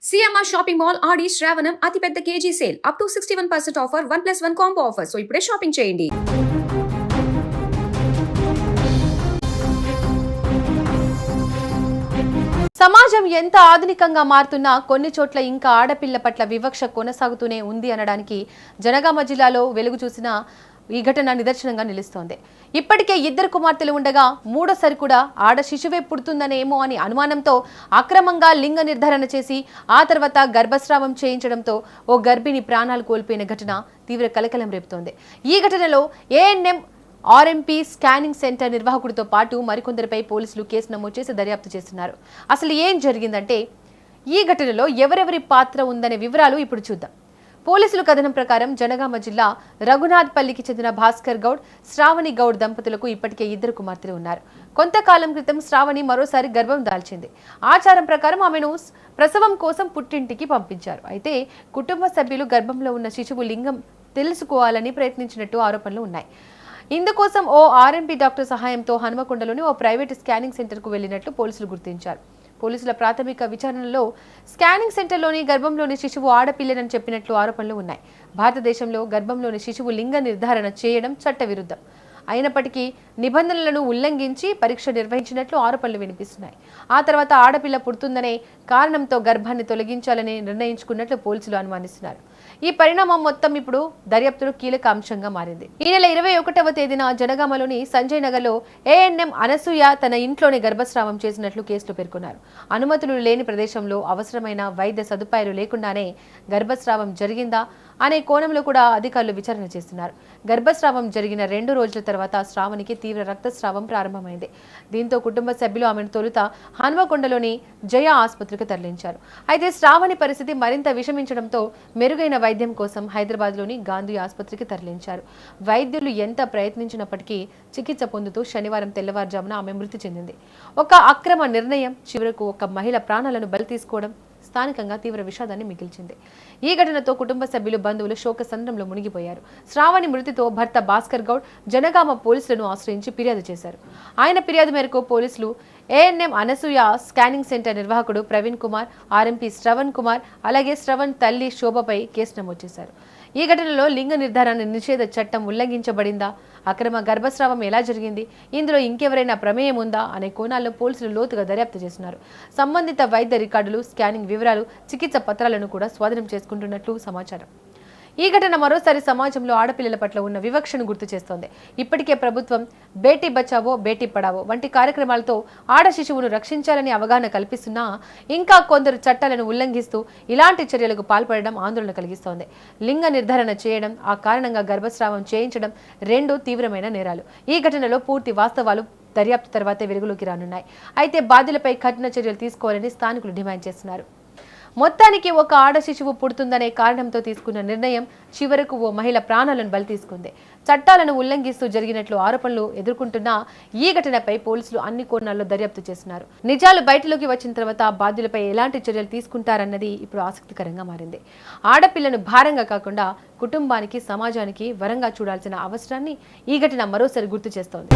CMR shopping mall ఆడి శ్రావణం అతిపెద్ద KG sale up to 61% offer 1+1 combo offer. So ఇప్పుడే shopping చేయండి. సమాజం ఎంత ఆధునికంగా మారుతున్నా కొన్ని చోట్ల ఇంకా ఆడపిల్ల పట్ల వివక్ష కొనసాగుతూనే ఉంది అనడానికి జనగామ జిల్లాలో వెలుగు చూసిన ఈ ఘటన నిదర్శనంగా నిలుస్తోంది. ఇప్పటికే 2 కుమార్తెలు ఉండగా మూడోసారి కూడా ఆడ శిశువే పుడుతుందనేమో అని అనుమానంతో అక్రమంగా లింగ నిర్ధారణ చేసి ఆ తర్వాత గర్భస్రావం చేయించడంతో ఓ గర్భిణి ప్రాణాలు కోల్పోయిన ఘటన తీవ్ర కలకలం రేపుతోంది. ఈ ఘటనలో ఏఎన్ఎం ఆర్ఎంపీ స్కానింగ్ సెంటర్ నిర్వాహకుడితో పాటు మరికొందరిపై పోలీసులు కేసు నమోదు చేసి దర్యాప్తు చేస్తున్నారు. అసలు ఏం జరిగిందంటే ఈ ఘటనలో ఎవరెవరి పాత్ర ఉందనే వివరాలు ఇప్పుడు చూద్దాం. పోలీసుల కథనం ప్రకారం జనగామ జిల్లా రఘునాథ్పల్లికి చెందిన భాస్కర్ గౌడ్, శ్రావణి గౌడ్ దంపతులకు ఇప్పటికే 2 కుమార్తెలు ఉన్నారు. కొంతకాలం క్రితం శ్రావణి మరోసారి గర్భం దాల్చింది. ఆచారం ప్రకారం ఆమెను ప్రసవం కోసం పుట్టింటికి పంపించారు. అయితే కుటుంబ సభ్యులు గర్భంలో ఉన్న శిశువు లింగం తెలుసుకోవాలని ప్రయత్నించినట్టు ఆరోపణలు ఉన్నాయి. ఇందుకోసం ఓ ఆర్ఎంపీ డాక్టర్ సహాయంతో హనుమకొండలోని ఓ ప్రైవేట్ స్కానింగ్ సెంటర్కు వెళ్లినట్లు పోలీసులు గుర్తించారు. పోలీసుల ప్రాథమిక విచారణలో స్కానింగ్ సెంటర్లోని గర్భంలోని శిశువు ఆడపిల్లనని చెప్పినట్లు ఆరోపణలు ఉన్నాయి. భారతదేశంలో గర్భంలోని శిశువు లింగ నిర్ధారణ చేయడం చట్టవిరుద్ధం. అయినప్పటికీ నిబంధనలను ఉల్లంఘించి పరీక్ష నిర్వహించినట్లు ఆరోపణలు వినిపిస్తున్నాయి. ఆ తర్వాత ఆడపిల్ల పుడుతుందనే కారణంతో గర్భాన్ని తొలగించాలని నిర్ణయించుకున్నట్లు పోలీసులు అనుమానిస్తున్నారు. ఈ పరిణామం మొత్తం ఇప్పుడు దర్యాప్తులో కీలక అంశంగా మారింది. ఈ నెల 21వ తేదీన జనగామలోని సంజయ్ నగర్లో ఏఎన్ఎం అనసూయ తన ఇంట్లోనే గర్భస్రావం చేసినట్లు కేసులో పేర్కొన్నారు. అనుమతులు లేని ప్రదేశంలో అవసరమైన వైద్య సదుపాయాలు లేకుండానే గర్భస్రావం జరిగిందా అనే కోణంలో కూడా అధికారులు విచారణ చేస్తున్నారు. గర్భస్రావం జరిగిన 2 రోజుల తర్వాత శ్రావణికి తీవ్ర రక్తస్రావం ప్రారంభమైంది. దీంతో కుటుంబ సభ్యులు ఆమెను తొలుత హన్మకొండలోని జయ ఆసుపత్రికి తరలించారు. అయితే శ్రావణి పరిస్థితి మరింత విషమించడంతో మెరుగైన వైద్యం కోసం హైదరాబాద్లోని గాంధీ ఆసుపత్రికి తరలించారు. వైద్యులు ఎంత ప్రయత్నించినప్పటికీ చికిత్స పొందుతూ శనివారం తెల్లవారుజామున ఆమె మృతి చెందింది. ఒక అక్రమ నిర్ణయం చివరకు ఒక మహిళ ప్రాణాలను బలి తీసుకోవడం స్థానికంగా తీవ్ర విషాదాన్ని మిగిల్చింది. ఈ ఘటనతో కుటుంబ సభ్యులు, బంధువులు శోకసంద్రంలో మునిగిపోయారు. శ్రావణి మృతితో భర్త భాస్కర్ గౌడ్ జనగామ పోలీసులను ఆశ్రయించి ఫిర్యాదు చేశారు. ఆయన ఫిర్యాదు మేరకు పోలీసులు ఏఎన్ఎం అనసూయ స్కానింగ్ సెంటర్ నిర్వాహకుడు ప్రవీణ్ కుమార్, ఆర్ఎంపీ శ్రవణ్ కుమార్, అలాగే శ్రవణ్ తల్లి శోభపై కేసు నమోదు చేశారు. ఈ ఘటనలో లింగ నిర్ధారణ నిషేధ చట్టం ఉల్లంఘించబడిందా, అక్రమ గర్భస్రావం ఎలా జరిగింది, ఇందులో ఇంకెవరైనా ప్రమేయం ఉందా అనే కోణాల్లో పోలీసులు లోతుగా దర్యాప్తు చేస్తున్నారు. సంబంధిత వైద్య రికార్డులు, స్కానింగ్ వివరాలు, చికిత్స పత్రాలను కూడా స్వాధీనం చేసుకుంటున్నట్లు సమాచారం. ఈ ఘటన మరోసారి సమాజంలో ఆడపిల్లల పట్ల ఉన్న వివక్షను గుర్తు చేస్తోంది. ఇప్పటికే ప్రభుత్వం బేటీ బచావో బేటీ పడావో వంటి కార్యక్రమాలతో ఆడ శిశువును రక్షించాలని అవగాహన కల్పిస్తున్నా ఇంకా కొందరు చట్టాలను ఉల్లంఘిస్తూ ఇలాంటి చర్యలకు పాల్పడడం ఆందోళన కలిగిస్తోంది. లింగ నిర్ధారణ చేయడం, ఆ కారణంగా గర్భస్రావం చేయించడం 2 తీవ్రమైన నేరాలు. ఈ ఘటనలో పూర్తి వాస్తవాలు దర్యాప్తు తర్వాతే వెలుగులోకి రానున్నాయి. అయితే బాధ్యులపై కఠిన చర్యలు తీసుకోవాలని స్థానికులు డిమాండ్ చేస్తున్నారు. మొత్తానికి ఒక ఆడ శిశువు పుడుతుందనే కారణంతో తీసుకున్న నిర్ణయం చివరకు ఓ మహిళ ప్రాణాలను బలి తీసుకుంది. చట్టాలను ఉల్లంఘిస్తూ జరిగినట్లు ఆరోపణలు ఎదుర్కొంటున్న ఈ ఘటనపై పోలీసులు అన్ని కోణాల్లో దర్యాప్తు చేస్తున్నారు. నిజాలు బయటలోకి వచ్చిన తర్వాత బాధ్యులపై ఎలాంటి చర్యలు తీసుకుంటారన్నది ఇప్పుడు ఆసక్తికరంగా మారింది. ఆడపిల్లను భారంగా కాకుండా కుటుంబానికి, సమాజానికి వరంగా చూడాల్సిన అవసరాన్ని ఈ ఘటన మరోసారి గుర్తు చేస్తోంది.